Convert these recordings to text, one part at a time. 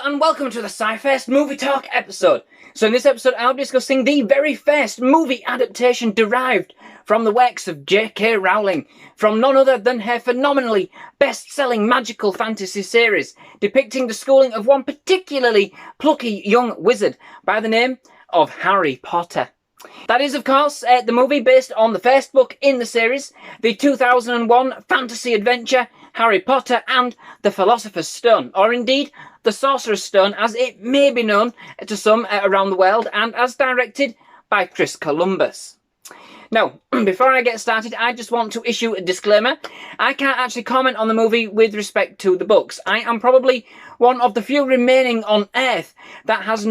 and welcome to the SciFirst MovieTalk episode. So in this episode I'll be discussing the very first movie adaptation derived from the works of J.K. Rowling, from none other than her phenomenally best-selling magical fantasy series, depicting the schooling of one particularly plucky young wizard by the name of Harry Potter. That is, of course, the movie based on the first book in the series, the 2001 fantasy adventure Harry Potter and the Philosopher's Stone, or indeed the Sorcerer's Stone as it may be known to some around the world, and as directed by Chris Columbus. Now, before I get started, I just want to issue a disclaimer. I can't actually comment on the movie with respect to the books. I am probably one of the few remaining on Earth that has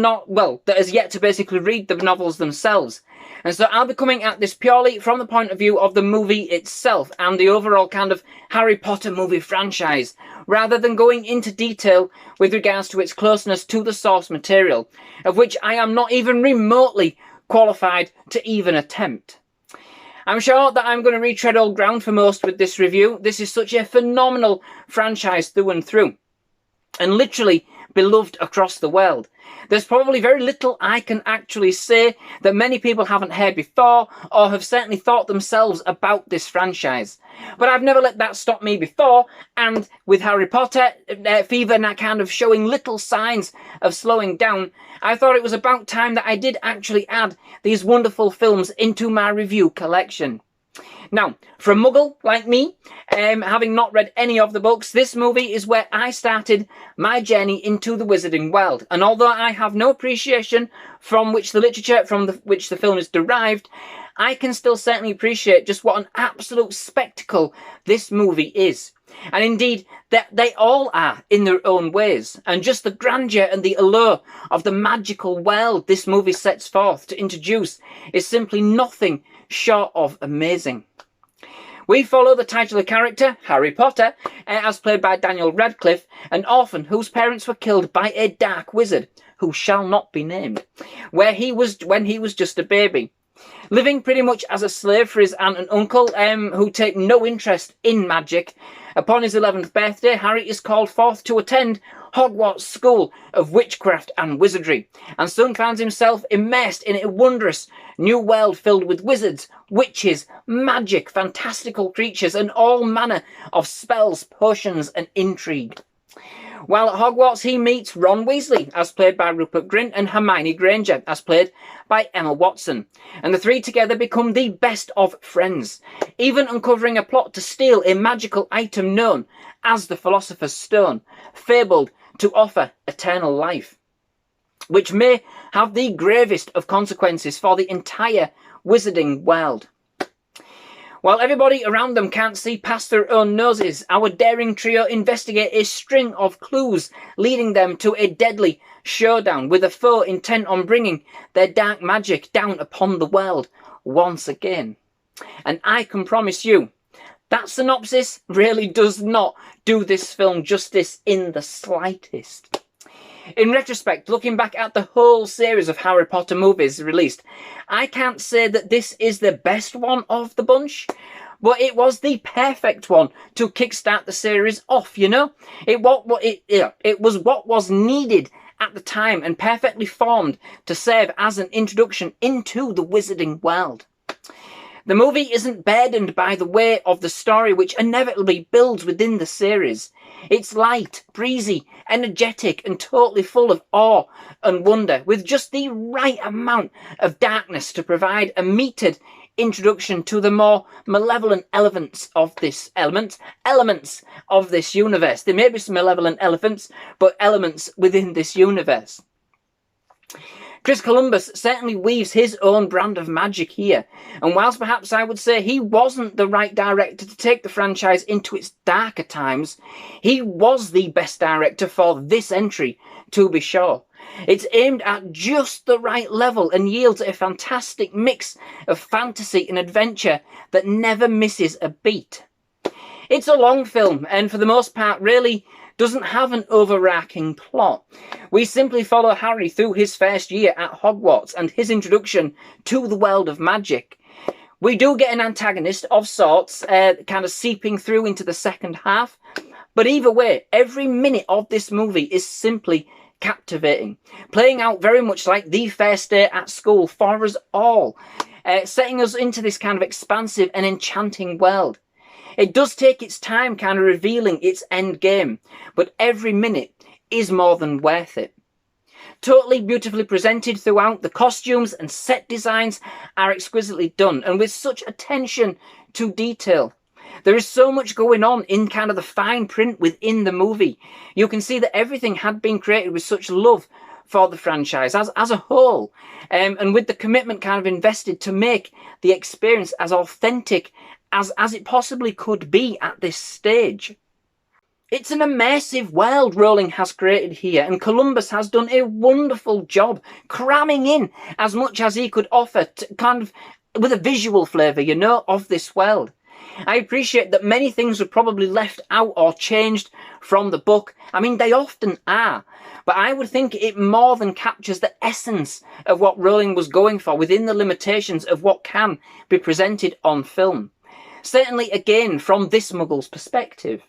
yet to basically read the novels themselves. And so I'll be coming at this purely from the point of view of the movie itself and the overall kind of Harry Potter movie franchise, rather than going into detail with regards to its closeness to the source material, of which I am not even remotely qualified to even attempt. I'm sure that I'm going to retread old ground for most with this review. This is such a phenomenal franchise through and through, and literally beloved across the world. There's probably very little I can actually say that many people haven't heard before, or have certainly thought themselves about this franchise. But I've never let that stop me before, and with Harry Potter fever now kind of showing little signs of slowing down, I thought it was about time that I did actually add these wonderful films into my review collection. Now, for a muggle like me, having not read any of the books, this movie is where I started my journey into the wizarding world. And although I have no appreciation from which the literature from which the film is derived, I can still certainly appreciate just what an absolute spectacle this movie is. And indeed, that they all are in their own ways. And just the grandeur and the allure of the magical world this movie sets forth to introduce is simply nothing short of amazing. We follow the titular character, Harry Potter, as played by Daniel Radcliffe, an orphan whose parents were killed by a dark wizard, who shall not be named, when he was just a baby. Living pretty much as a slave for his aunt and uncle, who take no interest in magic. Upon his 11th birthday, Harry is called forth to attend Hogwarts School of Witchcraft and Wizardry, and soon finds himself immersed in a wondrous new world filled with wizards, witches, magic, fantastical creatures, and all manner of spells, potions, and intrigue. While at Hogwarts, he meets Ron Weasley, as played by Rupert Grint, and Hermione Granger, as played by Emma Watson. And the three together become the best of friends, even uncovering a plot to steal a magical item known as the Philosopher's Stone, fabled to offer eternal life, which may have the gravest of consequences for the entire wizarding world. While everybody around them can't see past their own noses, our daring trio investigate a string of clues leading them to a deadly showdown with a foe intent on bringing their dark magic down upon the world once again. And I can promise you, that synopsis really does not do this film justice in the slightest. In retrospect, looking back at the whole series of Harry Potter movies released, I can't say that this is the best one of the bunch, but it was the perfect one to kickstart the series off, you know? It was what was needed at the time and perfectly formed to serve as an introduction into the wizarding world. The movie isn't burdened by the weight of the story which inevitably builds within the series. It's light, breezy, energetic, and totally full of awe and wonder, with just the right amount of darkness to provide a metered introduction to the more malevolent elements of this universe. There may be some malevolent elephants, but elements within this universe. Chris Columbus certainly weaves his own brand of magic here, and whilst perhaps I would say he wasn't the right director to take the franchise into its darker times, he was the best director for this entry, to be sure. It's aimed at just the right level and yields a fantastic mix of fantasy and adventure that never misses a beat. It's a long film, and for the most part really doesn't have an overarching plot. We simply follow Harry through his first year at Hogwarts and his introduction to the world of magic. We do get an antagonist of sorts, kind of seeping through into the second half, but either way, every minute of this movie is simply captivating, playing out very much like the first day at school for us all, setting us into this kind of expansive and enchanting world. It does take its time kind of revealing its end game, but every minute is more than worth it. Totally beautifully presented throughout, the costumes and set designs are exquisitely done and with such attention to detail. There is so much going on in kind of the fine print within the movie. You can see that everything had been created with such love for the franchise as a whole, and with the commitment kind of invested to make the experience as authentic as it possibly could be at this stage. It's an immersive world Rowling has created here, and Columbus has done a wonderful job cramming in as much as he could offer to kind of with a visual flavour, you know, of this world. I appreciate that many things were probably left out or changed from the book. I mean, they often are. But I would think it more than captures the essence of what Rowling was going for within the limitations of what can be presented on film. Certainly, again, from this Muggle's perspective.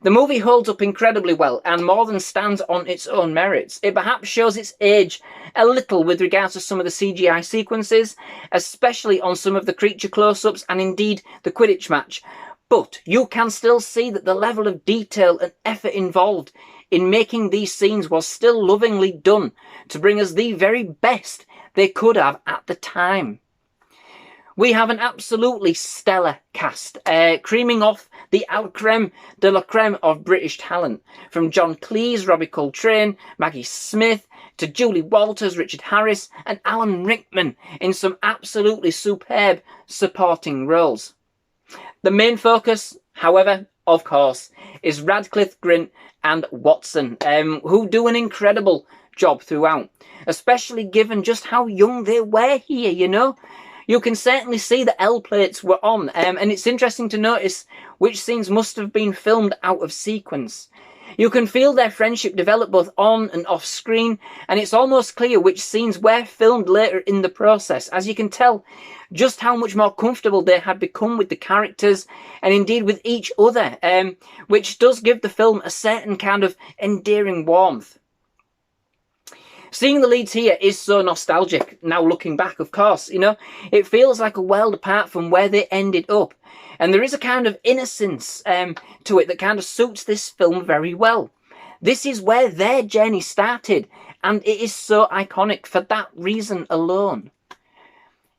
The movie holds up incredibly well and more than stands on its own merits. It perhaps shows its age a little with regards to some of the CGI sequences, especially on some of the creature close-ups and indeed the Quidditch match. But you can still see that the level of detail and effort involved in making these scenes was still lovingly done to bring us the very best they could have at the time. We have an absolutely stellar cast, creaming off the al creme de la creme of British talent, from John Cleese, Robbie Coltrane, Maggie Smith, to Julie Walters, Richard Harris, and Alan Rickman in some absolutely superb supporting roles. The main focus, however, of course, is Radcliffe, Grint, and Watson, who do an incredible job throughout, especially given just how young they were here, you know. You can certainly see the L plates were on, and it's interesting to notice which scenes must have been filmed out of sequence. You can feel their friendship develop both on and off screen, and it's almost clear which scenes were filmed later in the process, as you can tell just how much more comfortable they had become with the characters and indeed with each other, which does give the film a certain kind of endearing warmth. Seeing the leads here is so nostalgic, now looking back, of course, you know. It feels like a world apart from where they ended up. And there is a kind of innocence to it that kind of suits this film very well. This is where their journey started, and it is so iconic for that reason alone.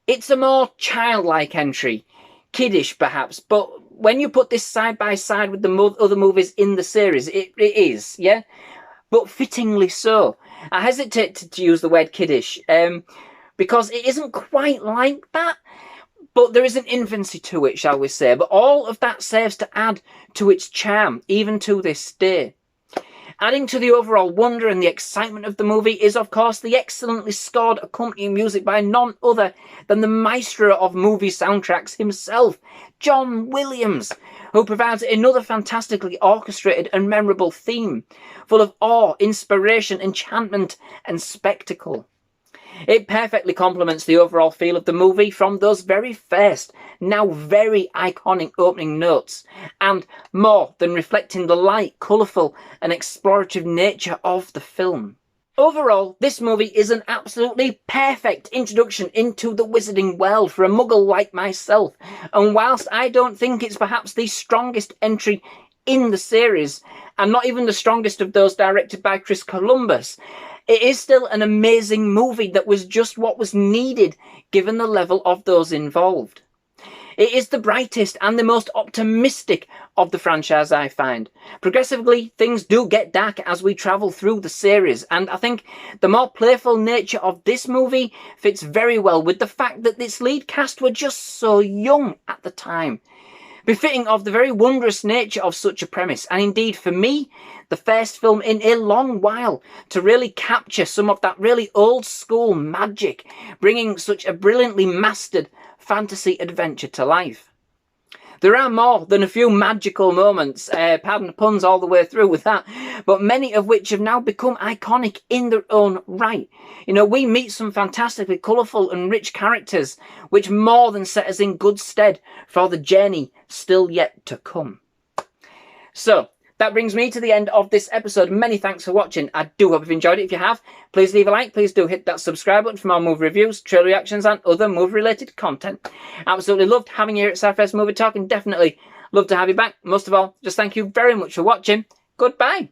It's a more childlike entry, kiddish perhaps, but when you put this side by side with the other movies in the series, it is, yeah? But fittingly so. I hesitate to use the word kiddish because it isn't quite like that, but there is an infancy to it, shall we say. But all of that serves to add to its charm, even to this day. Adding to the overall wonder and the excitement of the movie is, of course, the excellently scored accompanying music by none other than the maestro of movie soundtracks himself, John Williams, who provides another fantastically orchestrated and memorable theme, full of awe, inspiration, enchantment, and spectacle. It perfectly complements the overall feel of the movie from those very first, now very iconic opening notes, and more than reflecting the light, colourful, and explorative nature of the film. Overall, this movie is an absolutely perfect introduction into the wizarding world for a muggle like myself, and whilst I don't think it's perhaps the strongest entry in the series, and not even the strongest of those directed by Chris Columbus, it is still an amazing movie that was just what was needed given the level of those involved. It is the brightest and the most optimistic of the franchise, I find. Progressively, things do get dark as we travel through the series, and I think the more playful nature of this movie fits very well with the fact that its lead cast were just so young at the time, befitting of the very wondrous nature of such a premise, and indeed for me, the first film in a long while to really capture some of that really old school magic, bringing such a brilliantly mastered fantasy adventure to life. There are more than a few magical moments, pardon the puns all the way through with that, but many of which have now become iconic in their own right. You know, we meet some fantastically colourful and rich characters, which more than set us in good stead for the journey still yet to come. So, that brings me to the end of this episode. Many thanks for watching. I do hope you've enjoyed it. If you have, please leave a like. Please do hit that subscribe button for more movie reviews, trailer reactions, and other movie-related content. Absolutely loved having you here at SciFirst Movie Talk, and definitely love to have you back. Most of all, just thank you very much for watching. Goodbye.